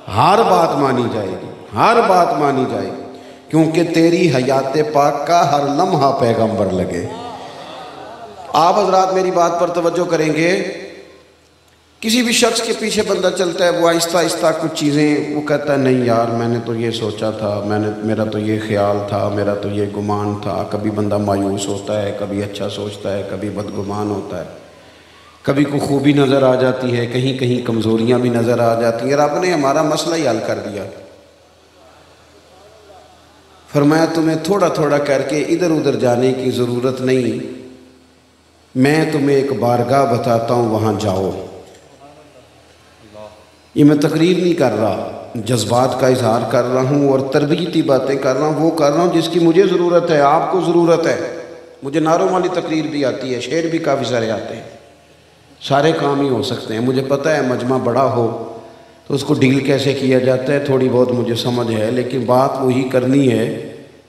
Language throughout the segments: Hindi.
हर बात मानी जाएगी, हर बात मानी जाएगी, क्योंकि तेरी हयात पाक का हर लम्हा पैगंबर लगे। आप हजरात मेरी बात पर तवज्जो करेंगे। किसी भी शख्स के पीछे बंदा चलता है, वो आहिस्ता आहिस्ता कुछ चीज़ें वो कहता है, नहीं यार मैंने तो ये सोचा था, मेरा तो ये ख्याल था, मेरा तो ये गुमान था। कभी बंदा मायूस होता है, कभी अच्छा सोचता है, कभी बदगुमान होता है, कभी को खूबी नज़र आ जाती है, कहीं कहीं कमज़ोरियाँ भी नज़र आ जाती हैं। रब ने हमारा मसला ही हल कर दिया। फरमाया तुम्हें थोड़ा थोड़ा करके इधर उधर जाने की ज़रूरत नहीं, मैं तुम्हें एक बारगाह बताता हूँ, वहाँ जाओ। ये मैं तकरीर नहीं कर रहा, जज्बात का इजहार कर रहा हूँ और तरबियती बातें कर रहा हूँ, वो कर रहा हूँ जिसकी मुझे ज़रूरत है, आपको ज़रूरत है। मुझे नारों वाली तकरीर भी आती है, शेर भी काफ़ी सारे आते हैं, सारे काम ही हो सकते हैं। मुझे पता है मजमा बड़ा हो तो उसको डील कैसे किया जाता है, थोड़ी बहुत मुझे समझ है, लेकिन बात वही करनी है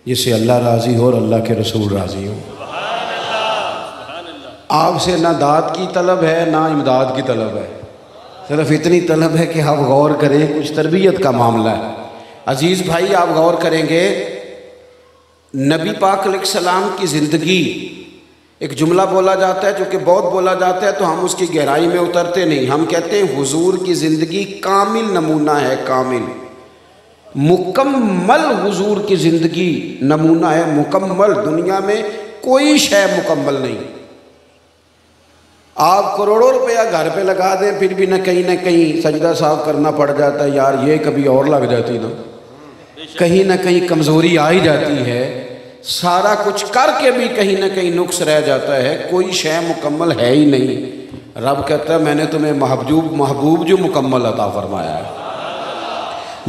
जिससे अल्लाह राज़ी हो और अल्लाह के रसूल राज़ी हो। आपसे ना दाद की तलब है ना इमदाद की तलब है, सिर्फ इतनी तलब है कि आप गौर करें, कुछ तरबियत का मामला है। अजीज़ भाई आप गौर करेंगे, नबी पाक अलैहिस्सलाम की ज़िंदगी, एक जुमला बोला जाता है जो कि बहुत बोला जाता है, तो हम उसकी गहराई में उतरते नहीं। हम कहते हैं हुजूर की ज़िंदगी कामिल नमूना है, कामिल मुकम्मल हुजूर की ज़िंदगी नमूना है, मुकम्मल। दुनिया में कोई शय मुकम्मल नहीं। आप करोड़ों रुपया घर पे लगा दें फिर भी न कहीं सजदा साफ करना पड़ जाता है, यार ये कभी और लग जाती ना कहीं कमज़ोरी आ ही जाती है। सारा कुछ करके भी कहीं ना कहीं नुक्स रह जाता है, कोई शय मुकम्मल है ही नहीं। रब कहता है मैंने तुम्हें महबूब जो मुकम्मल अता फरमाया है।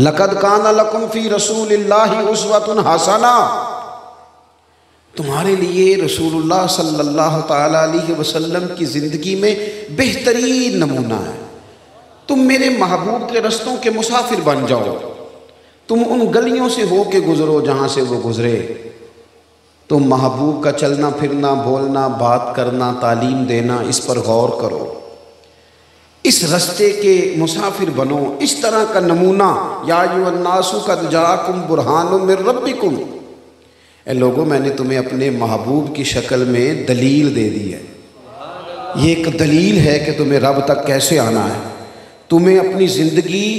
लक़द काना लकुम फ़ी रसूलिल्लाहि उस्वतुन हसना, तुम्हारे लिए रसूलुल्लाह सल्लल्लाहु ताला अलैहि वसल्लम की ज़िंदगी में बेहतरीन नमूना है। तुम मेरे महबूब के रस्तों के मुसाफिर बन जाओ, तुम उन गलियों से हो के गुजरो जहाँ से वो गुजरे। तुम महबूब का चलना फिरना, बोलना, बात करना, तालीम देना, इस पर गौर करो, इस रस्ते के मुसाफिर बनो, इस तरह का नमूना। या अय्युहन्नासु क़द जाअकुम बुरहानुम मिर रब्बिकुम, ए लोगों मैंने तुम्हें अपने महबूब की शक्ल में दलील दे दी है। ये एक दलील है कि तुम्हें रब तक कैसे आना है, तुम्हें अपनी ज़िंदगी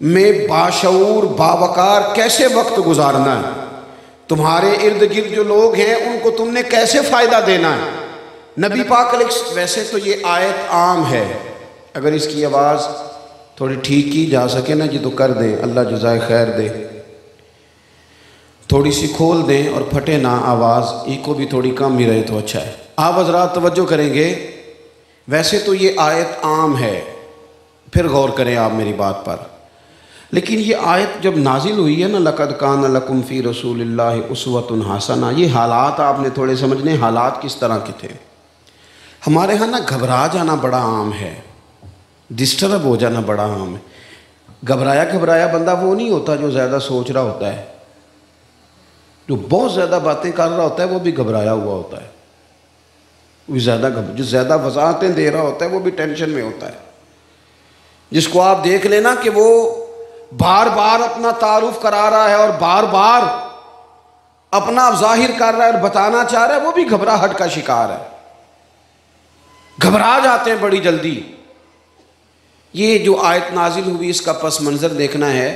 में बाशऊर बावकार कैसे वक्त गुजारना है, तुम्हारे इर्द गिर्द जो लोग हैं उनको तुमने कैसे फ़ायदा देना है। नबी पाक वैसे तो ये आयत आम है, अगर इसकी आवाज़ थोड़ी ठीक की जा सके ना जी तो कर दें, अल्लाह जज़ाए खैर दे। थोड़ी सी खोल दें और फटे ना आवाज़, इको भी थोड़ी कम ही रहे तो अच्छा है। आप हज़रात तवज्जो करेंगे, वैसे तो ये आयत आम है, फिर गौर करें आप मेरी बात पर। लेकिन ये आयत जब नाजिल हुई है ना, लक़द काना लकुम फ़ी रसूलिल्लाहि उस्वतुन हसना, ये हालात आपने थोड़े समझने, हालात किस तरह के थे। हमारे यहाँ ना घबरा जाना बड़ा आम है, डिस्टर्ब हो जाना बड़ा आम है। घबराया बंदा वो नहीं होता जो ज़्यादा सोच रहा होता है, जो बहुत ज़्यादा बातें कर रहा होता है वो भी घबराया हुआ होता है, वो जो ज़्यादा वज़ाहतें दे रहा होता है वो भी टेंशन में होता है। जिसको आप देख लेना कि वो बार बार अपना तारुफ करा रहा है और बार बार अपना जाहिर कर रहा है और बताना चाह रहा है, वो भी घबराहट का शिकार है, घबरा जाते हैं बड़ी जल्दी। ये जो आयत नाजिल हुई इसका पस मंज़र देखना है,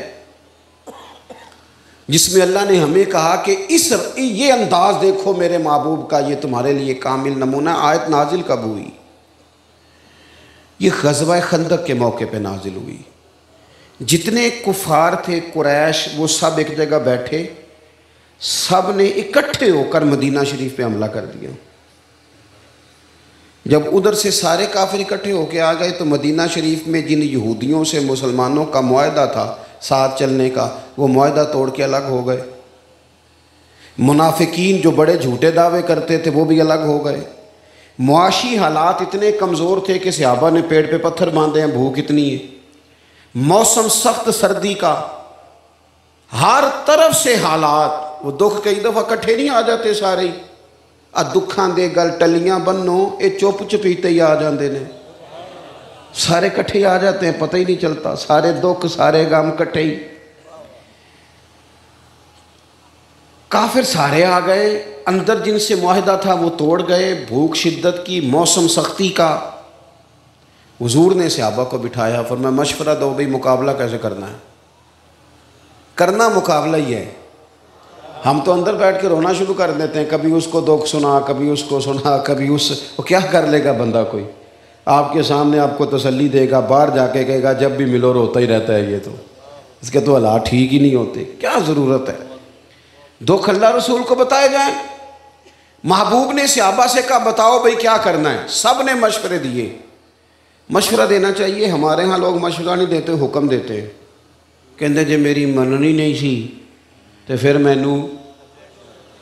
जिसमें अल्लाह ने हमें कहा कि ये अंदाज देखो मेरे महबूब का, ये तुम्हारे लिए कामिल नमूना। आयत नाजिल कब हुई? ये ग़ज़वा खंदक के मौके पे नाजिल हुई। जितने कुफ़ार थे कुरैश, वो सब एक जगह बैठे, सब ने इकट्ठे होकर मदीना शरीफ पे हमला कर दिया। जब उधर से सारे काफिर इकट्ठे होके आ गए तो मदीना शरीफ में जिन यहूदियों से मुसलमानों का मुआहदा था साथ चलने का, वो मुआहदा तोड़ के अलग हो गए। मुनाफिकीन जो बड़े झूठे दावे करते थे वो भी अलग हो गए। मुआशी हालात इतने कमज़ोर थे कि सहाबा ने पेड़ पे पत्थर बांधे हैं, भूख इतनी है। मौसम सख्त सर्दी का, हर तरफ से हालात, वो दुख कई दफ़ा इकट्ठे नहीं आ जाते सारे ही। आ दुखां दे गल टलियां बनो, ये चुप चपीते ही आ जाते ने। सारे इकट्ठे आ जाते हैं, पता ही नहीं चलता, सारे दुख सारे गम इकट्ठे ही। काफिर सारे आ गए, अंदर जिनसे मुआहिदा था वो तोड़ गए, भूख शिद्दत की, मौसम सख्ती का। हुजूर ने सहाबा को बिठाया, फरमाया मशवरा दो भाई मुकाबला कैसे करना है। करना मुकाबला ही है। हम तो अंदर बैठ के रोना शुरू कर देते हैं, कभी उसको दुख सुना, कभी उसको सुना, कभी उस, वो क्या कर लेगा बंदा। कोई आपके सामने आपको तसल्ली देगा, बाहर जाके कहेगा जब भी मिलो रोता ही रहता है ये, तो इसके तो हालात ठीक ही नहीं होते। क्या ज़रूरत है दुख अल्लाह रसूल को बताए जाए। महबूब ने सहाबा से कहा बताओ भाई क्या करना है। सब ने मशवरे दिए। मशवरा देना चाहिए, हमारे यहाँ लोग मशवरा नहीं देते, हुक्म देते हैं। कहते जे मेरी मननी नहीं सी तो फिर मैनू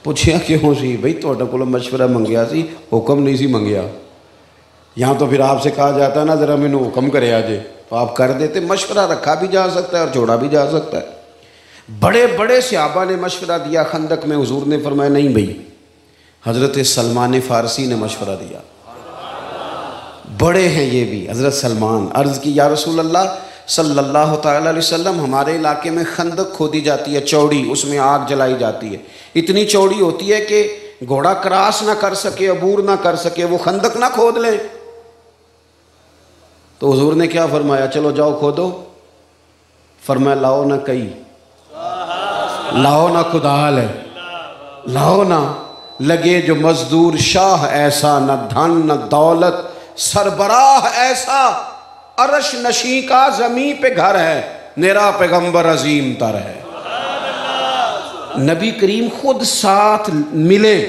पुछया क्यों सी, भाई तुहाडे कोलों मशवरा मंगया सी, हुक्म नहीं सी मंगया। यहाँ तो फिर आपसे कहा जाता है ना ज़रा मैनू हुक्म करे आजे, तो आप कर देते। मशवरा रखा भी जा सकता है और छोड़ा भी जा सकता है। बड़े बड़े सहाबा ने मशवरा दिया खंदक में, हुजूर ने फरमाया नहीं भाई। हज़रत सलमान फ़ारसी ने मशवरा दिया, बड़े हैं ये भी, हज़रत सलमान। अर्ज़ की या रसूल अल्लाह सल्लल्लाहु तआला अलैहि वसल्लम, हमारे इलाके में खंदक खोदी जाती है चौड़ी, उसमें आग जलाई जाती है। इतनी चौड़ी होती है कि घोड़ा क्रॉस ना कर सके, अबूर ना कर सके, वो खंदक ना खोद लें। तो हुजूर ने क्या फरमाया, चलो जाओ खोदो। फरमाया लाओ ना कई, लाओ ना कुदाल, लाओ ना लगे जो मजदूर शाह ऐसा, न धन न दौलत सरबराह ऐसा, अरश नशी का ज़मीं पे घर है, मेरा पैगंबर अजीम तर है। नबी करीम खुद साथ मिले,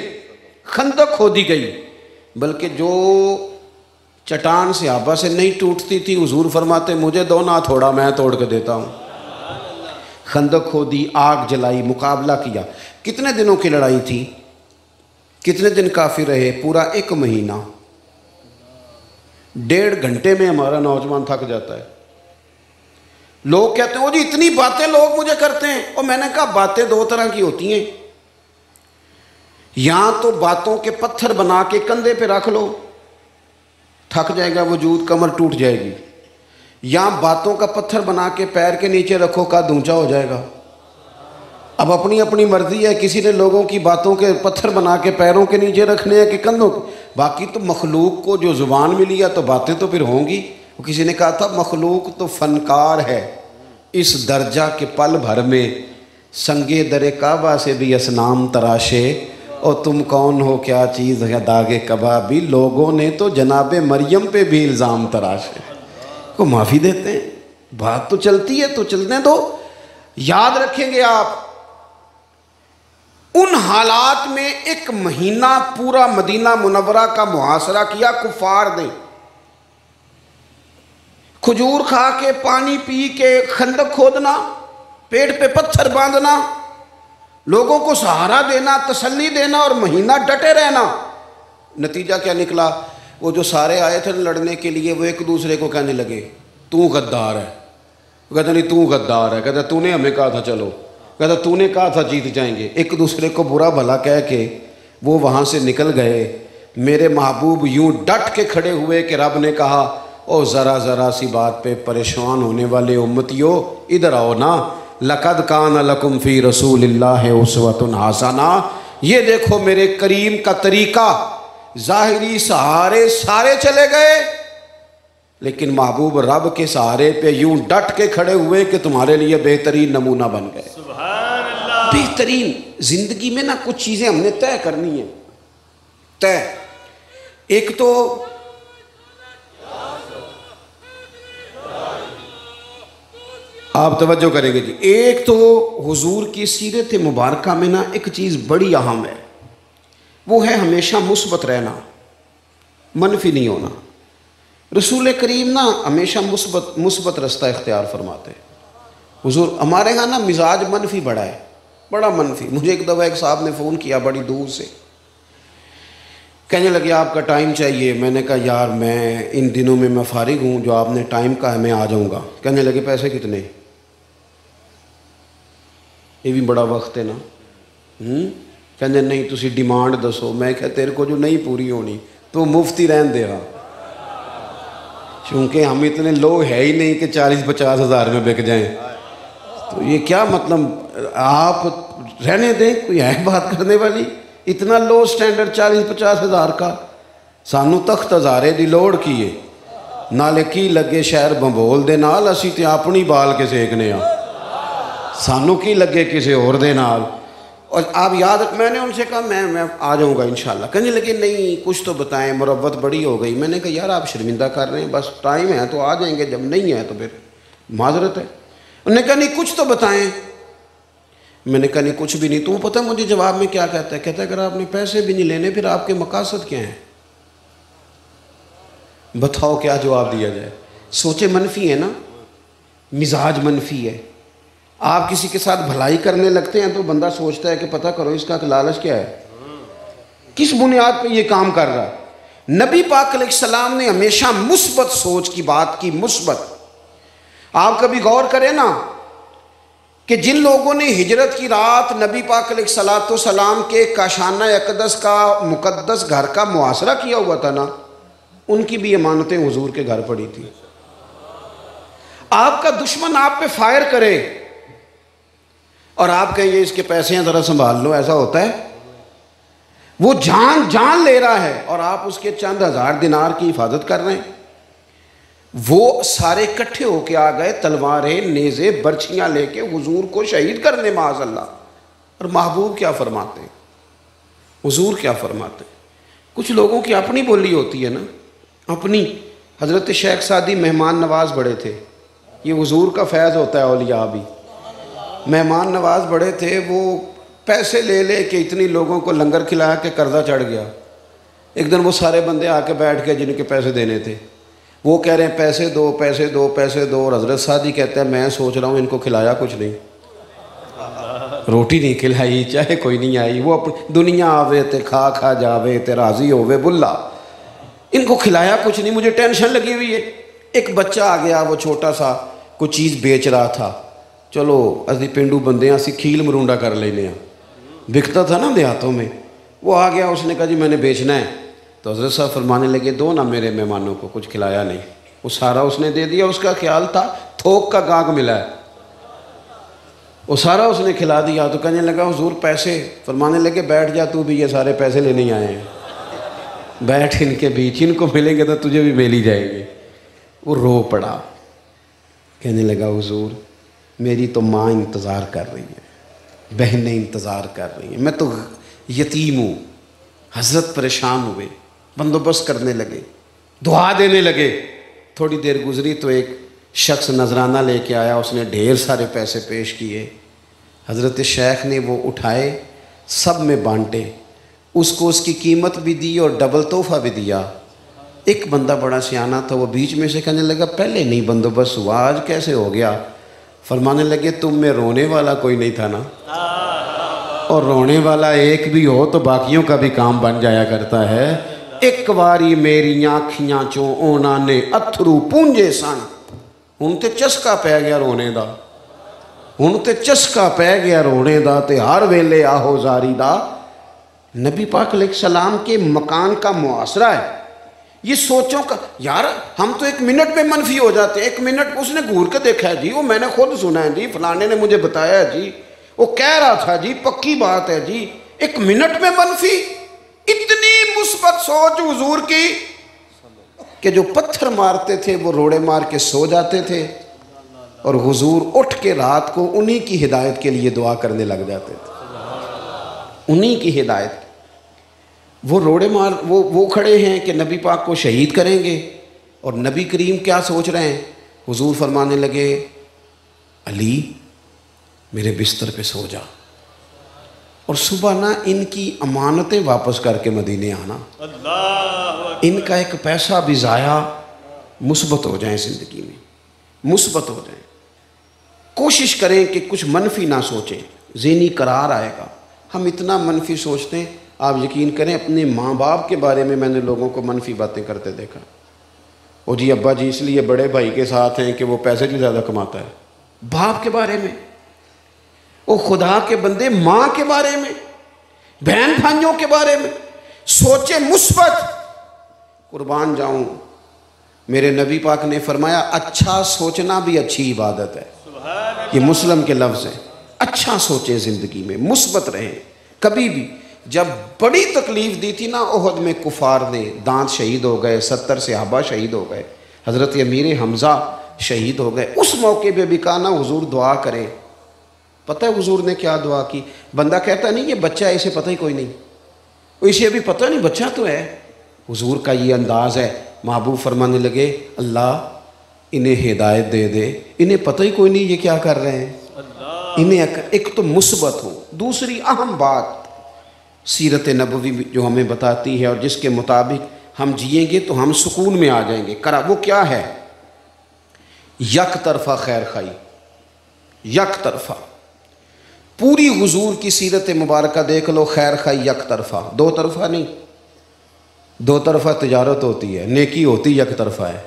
खंदक खोदी गई। बल्कि जो चट्टान सहाबा से नहीं टूटती थी, हुजूर फरमाते मुझे दो ना थोड़ा, मैं तोड़ के देता हूँ। खंदक खोदी, आग जलाई, मुकाबला किया। कितने दिनों की लड़ाई थी, कितने दिन काफी रहे? पूरा 1 महीना। 1.5 घंटे में हमारा नौजवान थक जाता है। लोग कहते हैं वो जी इतनी बातें लोग मुझे करते हैं। और मैंने कहा बातें 2 तरह की होती हैं, या तो बातों के पत्थर बना के कंधे पे रख लो, थक जाएगा वजूद, कमर टूट जाएगी। या बातों का पत्थर बना के पैर के नीचे रखो, कद ऊंचा हो जाएगा। अब अपनी अपनी मर्जी है, किसी ने लोगों की बातों के पत्थर बना के पैरों के नीचे रखने हैं कि कंधों के। बाकी तो मखलूक को जो ज़ुबान मिली है तो बातें तो फिर होंगी। वो किसी ने कहा था मखलूक तो फनकार है, इस दर्जा के पल भर में संगे दरे काबा से भी असनाम तराशे, और तुम कौन हो क्या चीज़ है दागे कबाबी, लोगों ने तो जनाबे मरियम पे भी इल्ज़ाम तराशे। को माफ़ी देते हैं, बात तो चलती है तो चलने दो। याद रखेंगे आप, उन हालात में 1 महीना पूरा मदीना मुनव्वरा का मुहासरा किया कुफार ने। खजूर खा के, पानी पी के, खंदक खोदना, पेट पे पत्थर बांधना, लोगों को सहारा देना, तसल्ली देना, और महीना डटे रहना। नतीजा क्या निकला? वो जो सारे आए थे लड़ने के लिए, वो एक दूसरे को कहने लगे तू गद्दार है। कहता नहीं तू गद्दार है, कहता तूने हमें कहा था चलो, कहता तूने कहा था जीत जाएंगे। एक दूसरे को बुरा भला कह के वो वहाँ से निकल गए। मेरे महबूब यूं डट के खड़े हुए कि रब ने कहा ओ ज़रा ज़रा सी बात पे परेशान होने वाले उम्मतियों, इधर आओ ना। लक़द कान लकुम फ़ी रसूलिल्लाहि उस्वतुन हसना, ये देखो मेरे करीम का तरीका। ज़ाहिरी सहारे सारे चले गए, लेकिन महबूब रब के सहारे पे यूं डट के खड़े हुए कि तुम्हारे लिए बेहतरीन नमूना बन गए। बेहतरीन जिंदगी में ना कुछ चीज़ें हमने तय करनी है। तय एक तो आप तवज्जो करेंगे जी, एक तो हुजूर की सीरत मुबारक में ना एक चीज़ बड़ी अहम है, वो है हमेशा मुस्बत रहना, मनफी नहीं होना। रसूल करीम ना हमेशा मुस्बत रास्ता इख्तियार फरमाते। हुजूर हमारे यहाँ ना मिजाज मनफी बड़ा है, बड़ा मनफी। मुझे एक दफ़ा एक साहब ने फ़ोन किया बड़ी दूर से, कहने लगे आपका टाइम चाहिए। मैंने कहा यार मैं इन दिनों में मैं फारिग हूँ, जो आपने टाइम का है मैं आ जाऊँगा। कहने लगे पैसे कितने? ये भी बड़ा वक्त है ना। कहने नहीं तुसी डिमांड दसो। मैं क्या तेरे को जो नहीं पूरी होनी तो मुफ्ती रहन देगा। चूँकि हम इतने लोग है ही नहीं कि 40-50 हज़ार में बिक जाएं, तो ये क्या मतलब, आप रहने दें, कोई है बात करने वाली। इतना लो स्टैंडर्ड 40-50 हज़ार का, सानू तख्त हज़ारे की लोड़ की है, नाले की लगे शहर बंबोल दे नाल, असी तो अपनी बाल के सेकने आ, सानू की लगे किसी और दे नाल। और आप याद, मैंने उनसे कहा मैं आ जाऊँगा इंशाल्लाह। कहने लगे नहीं कुछ तो बताएं, मुरव्वत बड़ी हो गई। मैंने कहा यार आप शर्मिंदा कर रहे हैं, बस टाइम है तो आ जाएंगे, जब नहीं है तो फिर माजरत है। उन्होंने कहा नहीं कुछ तो बताएं। मैंने कहा नहीं कुछ भी नहीं। तुम्हें पता मुझे जवाब में क्या कहता है? कहता है अगर आपने पैसे भी नहीं लेने फिर आपके मकासद क्या हैं? बताओ क्या जवाब दिया जाए। सोचे मनफी है ना, मिजाज मनफी है। आप किसी के साथ भलाई करने लगते हैं तो बंदा सोचता है कि पता करो इसका लालच क्या है, किस बुनियाद पे ये काम कर रहा है। नबी पाक अलैहिस्सलाम ने हमेशा मुस्बत सोच की बात की, मुस्बत। आप कभी गौर करें ना कि जिन लोगों ने हिजरत की रात नबी पाक अलैहिस्सलाम के काशाना अक़दस का मुक़द्दस घर का मुआसरा किया हुआ था ना, उनकी भी अमानतें हुजूर के घर पड़ी थी। आपका दुश्मन आप पे फायर करे और आप कहेंगे इसके पैसे हैं ज़रा संभाल लो, ऐसा होता है? वो जान ले रहा है और आप उसके चंद हज़ार दिनार की हिफाजत कर रहे हैं। वो सारे इकट्ठे होके आ गए, तलवारें, नेज़े, बर्छियाँ लेके हुजूर को शहीद करने, माज़अल्लाह। और महबूब क्या फरमाते हैं, हुजूर क्या फरमाते हैं? कुछ लोगों की अपनी बोली होती है ना, अपनी। हज़रत शेख सादी मेहमान नवाज बड़े थे, ये हुजूर का फैज़ होता है, औलिया भी मेहमान नवाज बड़े थे। वो पैसे ले ले के इतनी लोगों को लंगर खिलाया कि कर्जा चढ़ गया। एक दिन वो सारे बंदे आके बैठ गए जिनके पैसे देने थे। वो कह रहे हैं पैसे दो, पैसे दो, पैसे दो। और हज़रत सादी कहते हैं मैं सोच रहा हूँ इनको खिलाया कुछ नहीं, रोटी नहीं खिलाई, चाहे कोई नहीं आई। वो अपनी दुनिया आवे ते खा जावे ते राज़ी होवे बुल्ला, इनको खिलाया कुछ नहीं, मुझे टेंशन लगी हुई है। एक बच्चा आ गया, वो छोटा सा कोई चीज़ बेच रहा था। चलो असी पेंडू बंदे असी खील मरूंडा कर लेने, बिकता था ना देहातों में। वो आ गया, उसने कहा जी मैंने बेचना है। तो हज़रत साहब फरमाने लगे दो ना मेरे मेहमानों को, कुछ खिलाया नहीं। वो सारा उसने दे दिया, उसका ख्याल था थोक का गाग मिला है, वो सारा उसने खिला दिया। तो कहने लगा हुजूर पैसे। फरमाने लगे बैठ जा तू भी, ये सारे पैसे लेने ही आए हैं, बैठ इनके बीच, इनको मिलेंगे तो तुझे भी मिल ही जाएंगे। वो रो पड़ा, कहने लगा हुजूर मेरी तो माँ इंतज़ार कर रही है, बहनें इंतज़ार कर रही हैं, मैं तो यतीम हूँ। हज़रत परेशान हुए, बंदोबस्त करने लगे, दुआ देने लगे। थोड़ी देर गुजरी तो एक शख्स नजराना लेके आया, उसने ढेर सारे पैसे पेश किए। हज़रत शेख ने वो उठाए, सब में बांटे, उसको उसकी कीमत भी दी और डबल तोहफ़ा भी दिया। एक बंदा बड़ा सियाना था, वो बीच में से कहने लगा पहले नहीं बंदोबस्त हुआ, आज कैसे हो गया? फरमाने लगे तुम में रोने वाला कोई नहीं था ना, और रोने वाला एक भी हो तो बाकियों का भी काम बन जाया करता है। एक बारी मेरी आँखियाँ चों उन्होंने अथरू पूंजे सन, हुण ते चस्का पै गया रोने दा, हुण ते चस्का पै गया रोने दा, ते हर वेले आहो जारी दा। नबी पाक अलैहिस्सलाम के मकान का मुआसरा है। ये सोचों का, यार हम तो एक मिनट में मनफी हो जाते हैं। एक मिनट उसने घूर के देखा है जी, वो मैंने खुद सुना है जी, फलाने ने मुझे बताया है जी, वो कह रहा था जी, पक्की बात है जी। एक मिनट में मनफी, इतनी मुस्बत सोच हुजूर की कि जो पत्थर मारते थे वो रोड़े मार के सो जाते थे, और हुजूर उठ के रात को उन्हीं की हिदायत के लिए दुआ करने लग जाते थे, उन्हीं की हिदायत। वो रोड़े मार वो खड़े हैं कि नबी पाक को शहीद करेंगे, और नबी करीम क्या सोच रहे हैं? हुजूर फरमाने लगे अली मेरे बिस्तर पे सो जा, और सुबह ना इनकी अमानतें वापस करके मदीने आना, इनका एक पैसा भी ज़ाया, मुस्बत हो जाए ज़िंदगी में, मुस्बत हो जाए। कोशिश करें कि कुछ मनफी ना सोचें, ज़हनी करार आएगा। हम इतना मनफी सोचते हैं, आप यकीन करें अपने माँ बाप के बारे में मैंने लोगों को मनफी बातें करते देखा। ओ जी अब्बा जी इसलिए बड़े भाई के साथ हैं कि वो पैसे भी ज़्यादा कमाता है। बाप के बारे में, ओ खुदा के बंदे माँ के बारे में, बहन भाइयों के बारे में सोचे मुस्बत। कुर्बान जाऊं, मेरे नबी पाक ने फरमाया अच्छा सोचना भी अच्छी इबादत है। ये मुस्लिम के लफ्ज़ हैं। अच्छा सोचें, ज़िंदगी में मुस्बत रहें। कभी भी जब बड़ी तकलीफ़ दी थी ना ओहद में, कुफार ने, दांत शहीद हो गए, 70 सहाबा शहीद हो गए, हज़रत अमीर हमज़ा शहीद हो गए, उस मौके पे भी कहा ना हुजूर दुआ करें। पता है हुजूर ने क्या दुआ की? बंदा कहता नहीं ये बच्चा है, इसे पता ही कोई नहीं, इसे अभी पता नहीं, बच्चा तो है। हुजूर का ये अंदाज़ है। महबूब फरमाने लगे अल्लाह इन्हें हिदायत दे दे, इन्हें पता ही कोई नहीं ये क्या कर रहे हैं, इन्हें एक तो मुस्बत हो। दूसरी अहम बात सीरत नबवी जो हमें बताती है और जिसके मुताबिक हम जिएंगे तो हम सुकून में आ जाएंगे, करा वो क्या है? यक तरफा खैर खाई। यक तरफा पूरी हुजूर की सीरत मुबारक देख लो, खैर खाई यक तरफा, दो तरफा नहीं। दो तरफा तिजारत होती है, नेकी होती यक तरफा है।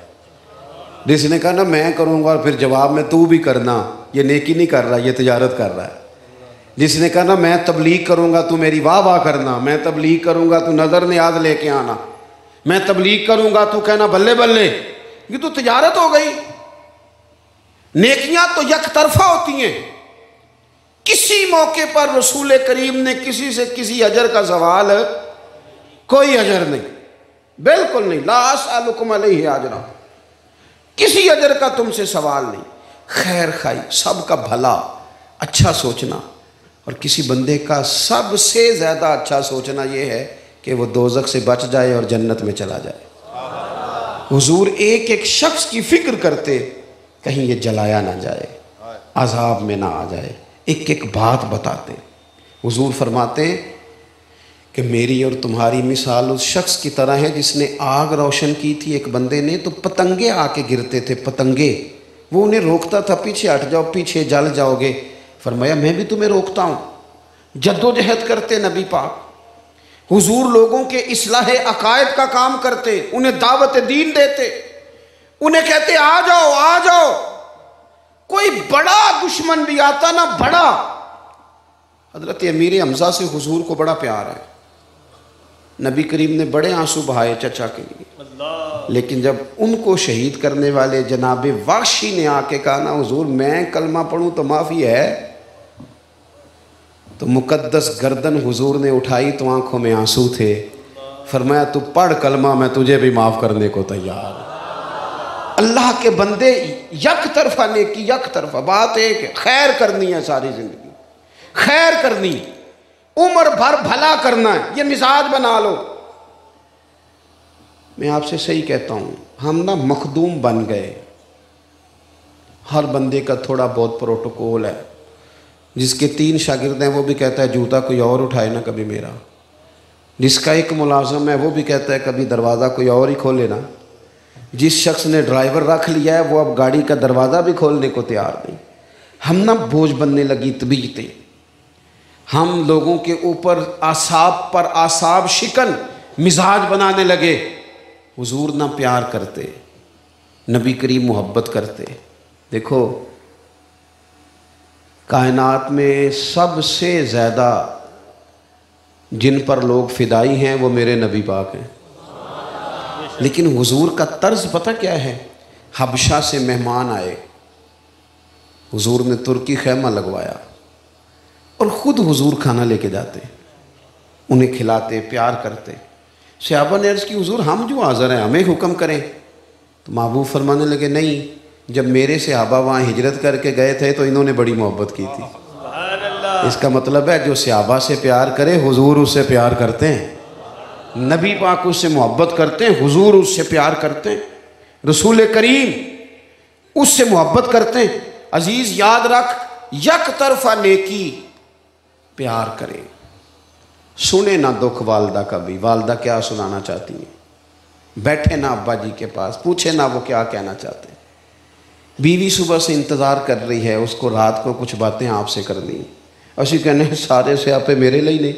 जिसने कहा ना मैं करूँगा और फिर जवाब में तू भी करना, ये नेकी नहीं कर रहा, ये तिजारत कर रहा है। जिसने कहा ना मैं तबलीग करूँगा तू मेरी वाह वाह करना, मैं तबलीग करूँगा तू नज़र नियाज लेके आना, मैं तबलीग करूँगा तू कहना बल्ले बल्ले, ये तो तिजारत हो गई। नेकियां तो यक तरफा होती हैं। किसी मौके पर रसूल करीम ने किसी से किसी अजर का सवाल, कोई अजर नहीं, बिल्कुल नहीं, ला असअलुकुम अलैहि अजरा, किसी अजर का तुमसे सवाल नहीं। खैर खाई, सबका भला, अच्छा सोचना। और किसी बंदे का सबसे ज़्यादा अच्छा सोचना यह है कि वो दोज़ख से बच जाए और जन्नत में चला जाए। हुजूर एक एक शख्स की फ़िक्र करते, कहीं ये जलाया ना जाए, अज़ाब में ना आ जाए, एक एक बात बताते। हुजूर फरमाते हैं कि मेरी और तुम्हारी मिसाल उस शख्स की तरह है जिसने आग रोशन की थी एक बंदे ने, तो पतंगे आके गिरते थे, पतंगे, वो उन्हें रोकता था, पीछे हट जाओ, पीछे जल जाओगे। फरमाया मैं भी तुम्हें रोकता हूँ। जद्दोजहद करते नबी पाक। हुजूर लोगों के इस्लाह अकायद का काम करते, उन्हें दावत दीन देते, उन्हें कहते आ जाओ आ जाओ। कोई बड़ा दुश्मन भी आता ना, बड़ा, हजरत अमीर हमज़ा से हुजूर को बड़ा प्यार है। नबी करीम ने बड़े आंसू बहाए चचा के लिए, लेकिन जब उनको शहीद करने वाले जनाब वाशी ने आके कहा ना हुजूर मैं कलमा पढ़ूं तो माफ़ी है, तो मुकद्दस गर्दन हुजूर ने उठाई तो आंखों में आंसू थे। फरमाया तू पढ़ कलमा, मैं तुझे भी माफ़ करने को तैयार। अल्लाह के बंदे यक तरफा नेकी, यक तरफा बात एक है, खैर करनी है, सारी ज़िंदगी खैर करनी, उम्र भर भला करना है, ये मिजाज बना लो। मैं आपसे सही कहता हूँ, हम ना मखदूम बन गए। हर बंदे का थोड़ा बहुत प्रोटोकॉल है। जिसके 3 शागिर्द हैं वो भी कहता है जूता कोई और उठाए ना कभी मेरा। जिसका एक मुलाजम है वो भी कहता है कभी दरवाज़ा कोई और ही खोले ना। जिस शख्स ने ड्राइवर रख लिया है वो अब गाड़ी का दरवाज़ा भी खोलने को तैयार नहीं। हम ना बोझ बनने लगी तबीयतें, हम लोगों के ऊपर आसाब पर आसाब शिकन मिजाज बनाने लगे। हुजूर ना प्यार करते, नबी करीम मोहब्बत करते। देखो कायनात में सबसे ज़्यादा जिन पर लोग फ़िदाई हैं वो मेरे नबी पाक हैं। लेकिन हुजूर का तर्ज पता क्या है? हबशा से मेहमान आए, हुजूर ने तुर्की खैमा लगवाया और ख़ुद हुजूर खाना लेके जाते, उन्हें खिलाते, प्यार करते। सहाबा ने अर्ज़ की हुजूर हम जो हाज़िर हैं हमें हुक्म करें। तो महबूब फरमाने लगे नहीं, जब मेरे सहाबा वहाँ हिजरत करके गए थे तो इन्होंने बड़ी मोहब्बत की थी। इसका मतलब है जो सहाबा से प्यार करे हुजूर उससे प्यार करते हैं, नबी पाक उससे मोहब्बत करते हैं, हुजूर उससे प्यार करते हैं, रसूल करीम उससे मोहब्बत करते हैं। अजीज़ याद रख, यक तरफा नेकी, प्यार करे। सुने ना दुख वालदा का भी, वालदा क्या सुनाना चाहती हैं, बैठे ना अब्बा जी के पास, पूछे ना वो क्या कहना चाहते हैं। बीवी सुबह से इंतज़ार कर रही है, उसको रात को कुछ बातें आपसे करनी, असी कहने सारे से आपे मेरे लिए नहीं।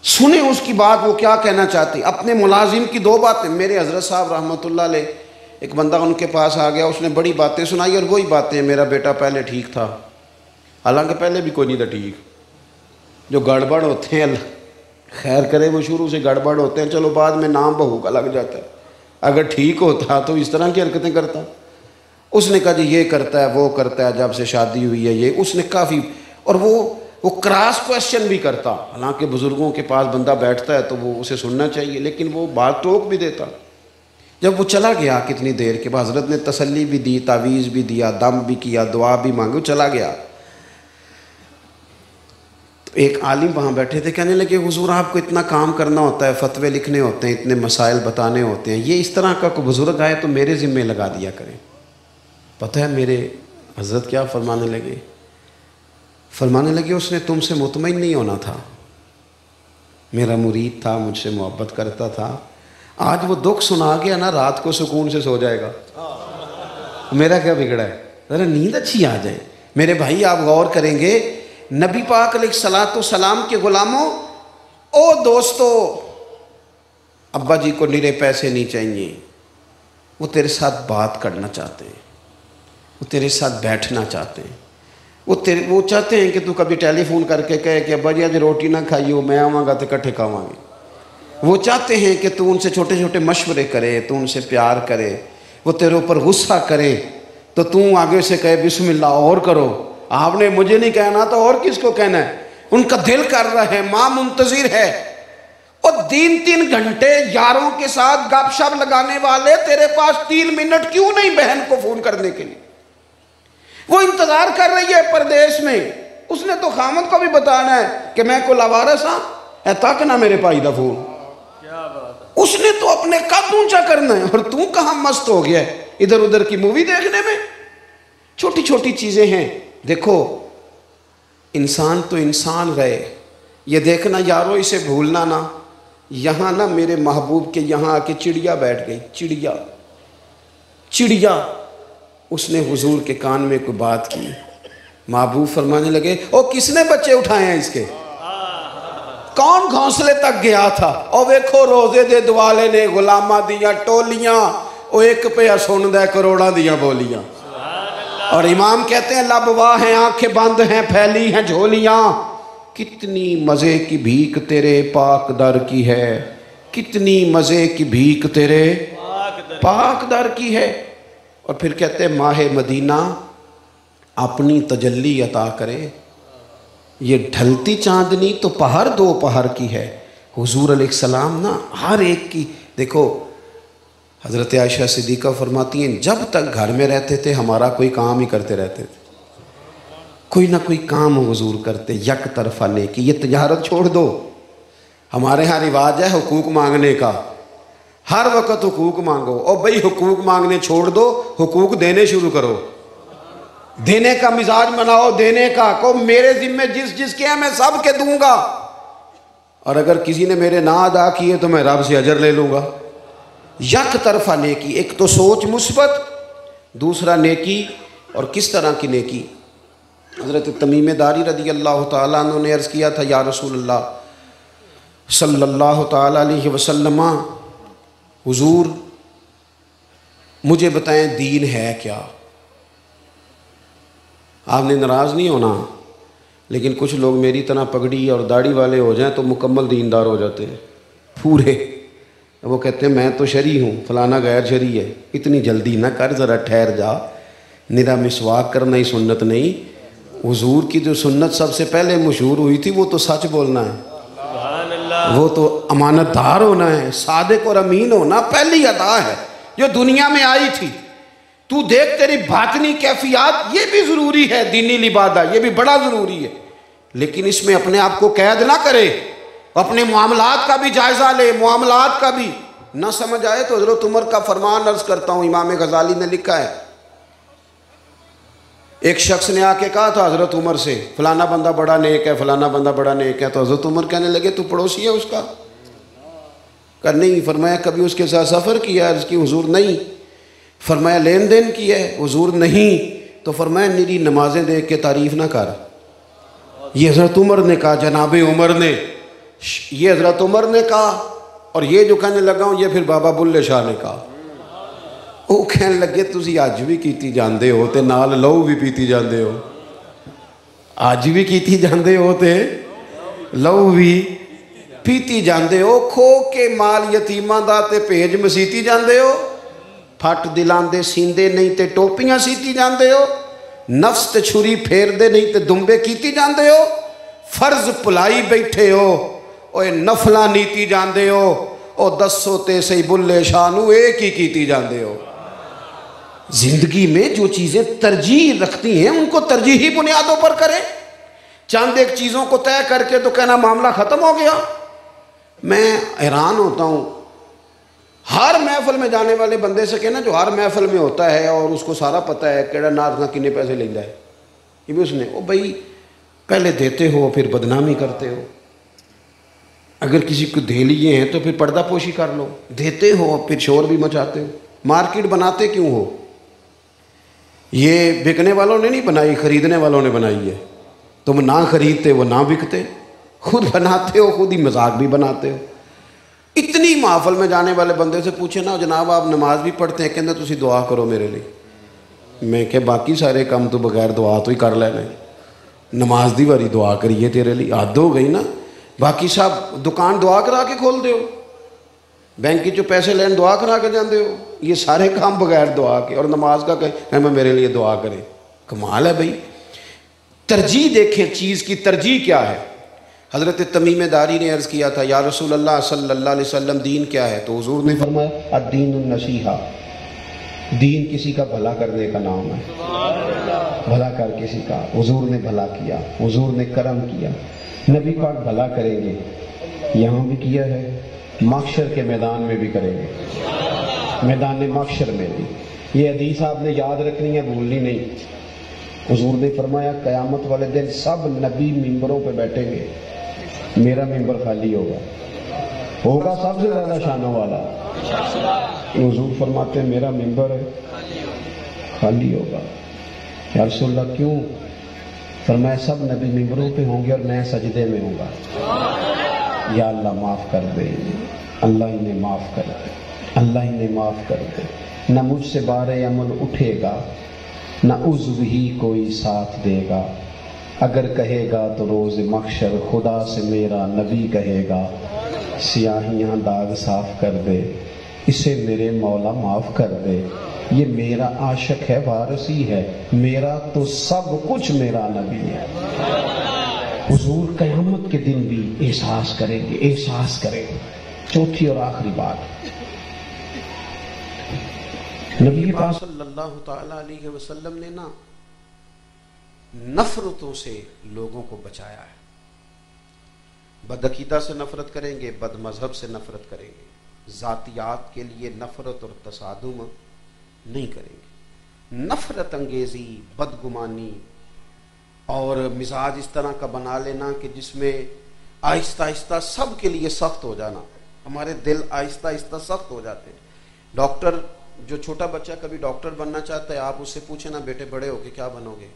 सुने उसकी बात, वो क्या कहना चाहती। अपने मुलाजिम की 2 बातें, मेरे हज़रत साहब रहमतुल्लाह अलैह, एक बंदा उनके पास आ गया, उसने बड़ी बातें सुनाई और वही बातें, मेरा बेटा पहले ठीक था, हालांकि पहले भी कोई नहीं था ठीक। जो गड़बड़ होते हैं, खैर करे, वो शुरू से गड़बड़ होते हैं, चलो बाद में नाम बहू का लग जाता है। अगर ठीक होता तो इस तरह की हरकतें करता। उसने कहा जी ये करता है वो करता है, जब से शादी हुई है ये। उसने काफ़ी, और वो क्रॉस क्वेश्चन भी करता। हालांकि बुज़ुर्गों के पास बंदा बैठता है तो वो उसे सुनना चाहिए, लेकिन वो बात टोक भी देता। जब वो चला गया कितनी देर के बाद, हज़रत ने तसल्ली भी दी, तावीज़ भी दिया, दम भी किया, दुआ भी मांगी, वो चला गया। तो एक आलिम वहाँ बैठे थे, कहने लगे हुजूर आपको इतना काम करना होता है, फतवे लिखने होते हैं, इतने मसाइल बताने होते हैं, ये इस तरह का कोई बुज़ुर्ग आए तो मेरे ज़िम्मे लगा दिया करें। पता है मेरे हज़रत क्या फरमाने लगे उसने तुमसे मुतमईन नहीं होना था, मेरा मुरीद था, मुझसे मोहब्बत करता था, आज वो दुख सुना गया ना, रात को सुकून से सो जाएगा। मेरा क्या बिगड़ा है, ज़रा नींद अच्छी आ जाए। मेरे भाई आप गौर करेंगे, नबी पाक अलैहिस्सलाम के ग़ुलामों, ओ दोस्तों, अब्बा जी को निरे पैसे नहीं चाहिए, वो तेरे साथ बात करना चाहते हैं, वो तेरे साथ बैठना चाहते हैं, वो चाहते हैं कि तू कभी टेलीफोन करके कहे कि अब्बा जी आज रोटी ना खाई हो, मैं आवाँगा तो इकट्ठे खावांगे। वो चाहते हैं कि तू उनसे छोटे छोटे मशवरे करे, तू उनसे प्यार करे, वो तेरे ऊपर गुस्सा करे तो तू आगे से कहे बिस्मिल्लाह और करो, आपने मुझे नहीं कहना तो और किसको कहना है। उनका दिल कर रहा है, माँ मुंतजिर है। और 3-3 घंटे यारों के साथ गपशप लगाने वाले तेरे पास 3 मिनट क्यों नहीं बहन को फ़ोन करने के लिए? वो इंतज़ार कर रही है परदेश में, उसने तो खामद को भी बताना है कि मैं को लावारस हाँ है, तक ना मेरे भाई का फोन। उसने तो अपने कद ऊंचा करना है, और तू कहाँ मस्त हो गया इधर उधर की मूवी देखने में। छोटी छोटी चीज़ें हैं। देखो इंसान तो इंसान रहे, ये देखना यारो, इसे भूलना ना। यहाँ ना मेरे महबूब के यहाँ आके चिड़िया बैठ गई, चिड़िया। उसने हुजूर के कान में कोई बात की, महबूब फरमाने लगे ओ किसने बच्चे उठाए हैं इसके, कौन घोंसले तक गया था? और देखो रोजे दे दुआले ने गुलामा दिया टोलियां, ओ एक पे सुन दे करोड़ा दिया बोलियां। और इमाम कहते हैं लब वाह हैं, आंखें बंद हैं, फैली हैं झोलियां, कितनी मज़े की भीख तेरे पाक दर की है, कितनी मज़े की भीख तेरे पाक दर की है। और फिर कहते हैं माहे मदीना अपनी तजल्ली अता करे, ये ढलती चांदनी तो पहर 2 पहर की है। हुजूर अलैहिस्सलाम ना हर एक की, देखो हज़रत आयशा सिद्दीक़ा फरमाती हैं जब तक घर में रहते थे हमारा कोई काम ही करते रहते थे, कोई ना कोई काम हुजूर करते, यक तरफा नेकी। ये तिजारत छोड़ दो, हमारे यहाँ रिवाज है हुकूक मांगने का, हर वक्त हुकूक मांगो। और भाई हुकूक मांगने छोड़ दो, हुकूक देने शुरू करो, देने का मिजाज बनाओ, देने का को मेरे जिम्मे जिस जिसके हैं मैं सब के दूंगा, और अगर किसी ने मेरे ना अदा किए तो मैं रब से अजर ले लूँगा। यक तरफा नेकी, एक तो सोच मुस्बत, दूसरा नेकी। और किस तरह की नेकी? हज़रत तमीम दारी रदी अल्लाह ताला अन्हु ने अर्ज़ किया था, या रसूलल्लाह सल्लल्लाहु ताला अलैहि वसल्लम, हुजूर मुझे बताएं दीन है क्या? आपने नाराज़ नहीं होना, लेकिन कुछ लोग मेरी तरह पगड़ी और दाढ़ी वाले हो जाएं तो मुकम्मल दीनदार हो जाते हैं पूरे। वो कहते हैं मैं तो शरी हूँ, फलाना गैर शरी है। इतनी जल्दी ना कर, ज़रा ठहर जा, निरा मिसवाक करना ही सुन्नत नहीं। हुजूर की जो सुन्नत सबसे पहले मशहूर हुई थी वो तो सच बोलना है, वो तो अमानतदार होना है, सादिक और अमीन होना पहली अदा है जो दुनिया में आई थी। तू देख तेरी बातनी कैफियत, ये भी ज़रूरी है, दीनी लिबादा ये भी बड़ा ज़रूरी है, लेकिन इसमें अपने आप को कैद ना करे, अपने मामलात का भी जायज़ा ले, मामलात का भी ना समझ आए तो हज़रत उमर का फरमान अर्ज़ करता हूँ, इमाम गज़ाली ने लिखा है, एक शख्स ने आके कहा था हज़रत उमर से फलाना बंदा बड़ा नेक है, फलाना बंदा बड़ा नेक है। तो हज़रत उमर कहने लगे तू पड़ोसी है उसका? कर नहीं। फरमाया कभी उसके साथ सफ़र किया है? उसकी हुजूर नहीं। फरमाया लेन देन की है? हुजूर नहीं। तो फरमाया निरी नमाजें देख के तारीफ़ ना कर। ये हज़रत उमर ने कहा, जनाब उमर ने, ये हज़रत उमर ने कहा, और ये जो कहने लगा हूँ ये फिर बाबा बुल्ले शाह ने कहा। वो कहने लगे तुसी अज भी कीती जांदे हो ते नाल लहू भी पीती जांदे हो, अज भी कीती जांदे हो ते लहू भी पीती जाते हो, खो के माल यतीमां दा ते भेज मसीती जाते हो, फट दिलां दे सींदे नहीं ते टोपियां सीती जाते हो, नफ्स ते छुरी फेरदे नहीं ते दुंबे कीती जाते हो, फर्ज भुलाई बैठे हो, ओए नफला नीती जाते हो, ओ दसो ते सही बुल्ले शाह नू एक ही कीती जाते हो। जिंदगी में जो चीज़ें तरजीह रखती हैं उनको तरजीही बुनियादों पर करें। चंद एक चीज़ों को तय करके तो कहना मामला ख़त्म हो गया। मैं हैरान होता हूँ, हर महफिल में जाने वाले बंदे से कहना जो हर महफिल में होता है और उसको सारा पता है केड़ा नाथ का किन्ने पैसे लेंदा है, ये भी उसने, ओ भाई पहले देते हो फिर बदनामी करते हो, अगर किसी को दे लिए हैं तो फिर पर्दापोशी कर लो, देते हो फिर शोर भी मचाते हो, मार्केट बनाते क्यों हो? ये बिकने वालों ने नहीं बनाई, खरीदने वालों ने बनाई है। तुम ना खरीदते वो ना बिकते, खुद बनाते हो, खुद ही मजाक भी बनाते हो। इतनी महफिल में जाने वाले बंदे से पूछे ना जनाब आप नमाज भी पढ़ते हैं, कहते तुसी दुआ करो मेरे लिए। मैं क्या बाकी सारे काम तो बगैर दुआ तो ही कर लेने, नमाज दी वारी दुआ करिए तेरे लिए, हद हो गई ना। बाकी सब दुकान दुआ करा के खोल दो, बैंक चो पैसे लैन दुआ करा के जाते हो, ये सारे काम बगैर दुआ के, और नमाज का कहें मैं मेरे लिए दुआ करें, कमाल है भाई। तरजीह देखें, चीज़ की तरजीह क्या है। हज़रत तमीम दारी ने अर्ज़ किया था या रसूल अल्लाह सल्लल्लाहु अलैहि वसल्लम दीन क्या है, तो हुज़ूर ने फरमाया अद्दीन नसीहा, दीन किसी का भला करने का नाम है, भला कर किसी का। हुज़ूर ने भला किया, हुज़ूर ने करम किया, नबी पाक भला करेंगे, यहाँ भी किया है, महशर के मैदान में भी करेंगे, मैदान महशर में भी। ये हदीस आपने याद रखनी है, भूलनी नहीं। हुज़ूर ने फरमाया क़यामत वाले दिन सब नबी मिंबरों पे बैठेंगे, मेरा मिंबर खाली होगा सबसे ज़्यादा शानों वाला। हुज़ूर फरमाते मेरा मिंबर खाली होगा। या रसूल अल्लाह क्यों? फरमाया सब नबी मिंबरों पे होंगे और मैं सजदे में होऊंगा, या अल्लाह माफ़ कर दे, अल्लाह इन्हें माफ़ कर दे, अल्लाह इन्हें माफ़ कर दे। न मुझसे बारे अमल उठेगा, न उज़्व ही कोई साथ देगा, अगर कहेगा तो रोज़ महशर खुदा से मेरा नबी कहेगा, सियाहियाँ दाग साफ कर दे, इसे मेरे मौला माफ़ कर दे, ये मेरा आशिक है, वारसी है, मेरा तो सब कुछ मेरा नबी है। हुजूर क़यामत के दिन भी एहसास करेंगे, एहसास करेंगे। चौथी और आखिरी बात, नबी पाक सल्लल्लाहु तआला अलैहि वसल्लम ने ना नफरतों से लोगों को बचाया है। बदअकीदा से नफरत करेंगे, बदमजहब से नफरत करेंगे, जातियात के लिए नफरत और तसादुम नहीं करेंगे। नफरत अंगेजी, बदगुमानी और मिजाज इस तरह का बना लेना कि जिसमें आहिस्ता आहिस्ता सब के लिए सख्त हो जाना, हमारे दिल आहिस्ता आहिस्ता सख्त हो जाते हैं। डॉक्टर, जो छोटा बच्चा कभी डॉक्टर बनना चाहता है, आप उससे पूछे ना बेटे बड़े होके क्या बनोगे,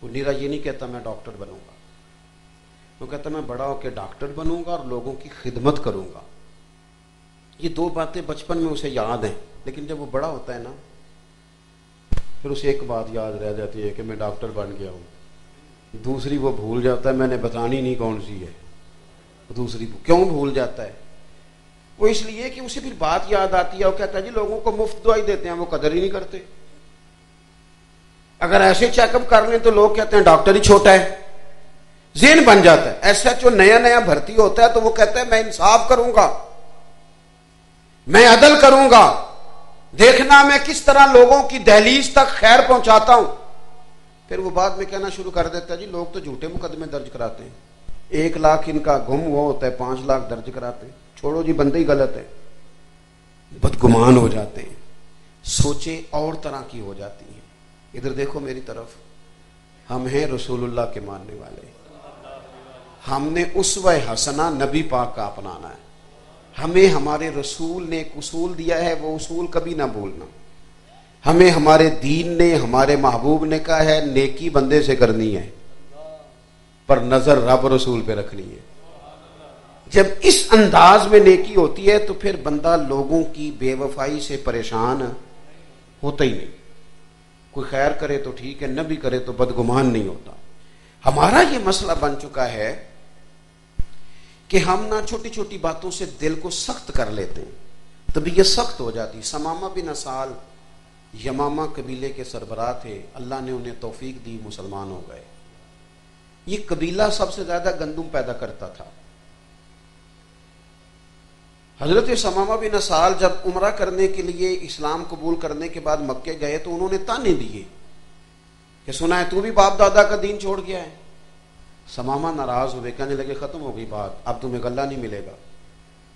वो नीरा ये नहीं कहता मैं डॉक्टर बनूंगा, वो कहता मैं बड़ा होकर डॉक्टर बनूंगा और लोगों की खिदमत करूंगा। ये दो बातें बचपन में उसे याद हैं, लेकिन जब वो बड़ा होता है ना फिर उसे एक बात याद रह जाती है कि मैं डॉक्टर बन गया हूं, दूसरी वो भूल जाता है, मैंने बतानी नहीं कौन सी है दूसरी। क्यों भूल जाता है वो? इसलिए कि उसे फिर बात याद आती है, वो कहता है जी लोगों को मुफ्त दवाई देते हैं, वो कदर ही नहीं करते। अगर ऐसे चेकअप कर लें तो लोग कहते हैं डॉक्टर ही छोटा है, ज़हन बन जाता है। एसएचओ नया नया भर्ती होता है तो वो कहता है मैं इंसाफ करूंगा, मैं अदल करूंगा, देखना मैं किस तरह लोगों की दहलीज तक खैर पहुंचाता हूं। फिर वो बाद में कहना शुरू कर देता है जी लोग तो झूठे मुकदमे दर्ज कराते हैं, 1 लाख इनका गुम हुआ होता है, 5 लाख दर्ज कराते हैं, छोड़ो जी बंदे ही गलत है, बदगुमान हो जाते हैं, सोचे और तरह की हो जाती हैं। इधर देखो मेरी तरफ, हम हैं रसूलुल्लाह के मानने वाले, हमने उस्वा हसना नबी पाक का अपनाना है। हमें हमारे रसूल ने एक उसूल दिया है, वो उसूल कभी ना भूलना। हमें हमारे दीन ने, हमारे महबूब ने कहा है नेकी बंदे से करनी है पर नजर रब रसूल पे रखनी है। जब इस अंदाज में नेकी होती है तो फिर बंदा लोगों की बेवफाई से परेशान होता ही नहीं। कोई खैर करे तो ठीक है, न भी करे तो बदगुमान नहीं होता। हमारा ये मसला बन चुका है कि हम ना छोटी छोटी बातों से दिल को सख्त कर लेते हैं, तभी ये सख्त हो जाती। समामा बिन असाल यमामा कबीले के सरबराह थे, अल्लाह ने उन्हें तौफीक दी, मुसलमान हो गए। ये कबीला सबसे ज्यादा गंदुम पैदा करता था। हजरत समामा बिन असाल जब उम्रा करने के लिए इस्लाम कबूल करने के बाद मक्के गए तो उन्होंने ताने दिए कि सुना है तू भी बाप दादा का दीन छोड़ गया है। समामा नाराज हुए, कहने लगे खत्म हो गई बात, अब तुम्हें गल्ला नहीं मिलेगा,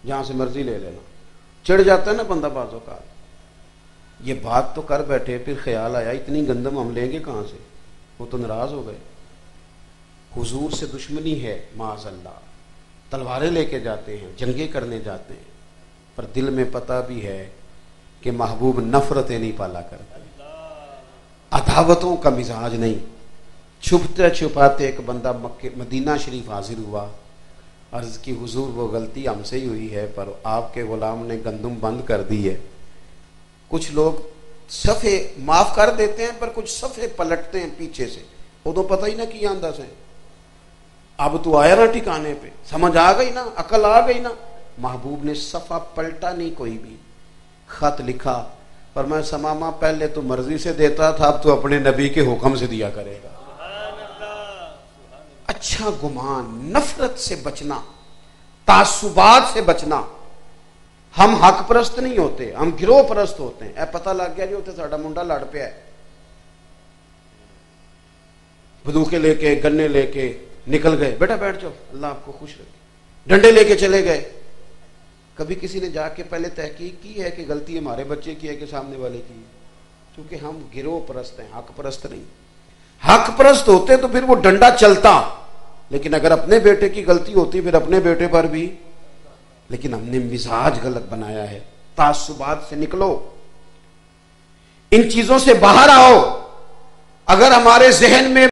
जहां से मर्जी ले लेना। चिढ़ जाता है ना बंदा बाजों का। ये बात तो कर बैठे, फिर ख्याल आया इतनी गंदम हम लेंगे कहां से, वो तो नाराज हो गए। हुजूर से दुश्मनी है माज़अल्लाह, तलवारें लेके जाते हैं, जंगे करने जाते हैं, पर दिल में पता भी है कि महबूब नफरतें नहीं पाला करते, अदावतों का मिजाज नहीं। छुपते छुपाते एक बंदा मदीना शरीफ हाजिर हुआ, अर्ज की हुजूर वो गलती हमसे ही हुई है, पर आपके गुलाम ने गंदुम बंद कर दी है। कुछ लोग सफ़े माफ कर देते हैं, पर कुछ सफ़े पलटते हैं पीछे से, वो तो पता ही ना कि अंदाज है। अब तो आया ना ठिकाने पे, समझ आ गई ना, अकल आ गई ना। महबूब ने सफ़ा पलटा नहीं, कोई भी खत लिखा, पर मैं समामा पहले तो मर्जी से देता था, अब तो अपने नबी के हुक्म से दिया करेगा। अच्छा गुमान, नफरत से बचना, तासुबात से बचना। हम हक परस्त नहीं होते, हम गिरोह परस्त होते हैं। ए पता लग गया जी उत्थे साडा मुंडा लड़ पिया है, बंदूकें लेके गन्ने लेके निकल गए, बेटा बैठ जाओ अल्लाह आपको खुश रखे, डंडे लेके चले गए। कभी किसी ने जाके पहले तहकीक की है कि गलती हमारे बच्चे की है कि सामने वाले की है? क्योंकि हम गिरोह परस्त हैं, हक परस्त नहीं। हक परस्त होते तो फिर वो डंडा चलता, लेकिन अगर अपने बेटे की गलती होती फिर अपने बेटे पर भी। लेकिन हमने मिजाज गलत बनाया है। तासुबात से निकलो, इन चीजों से बाहर आओ। अगर हमारे जहन में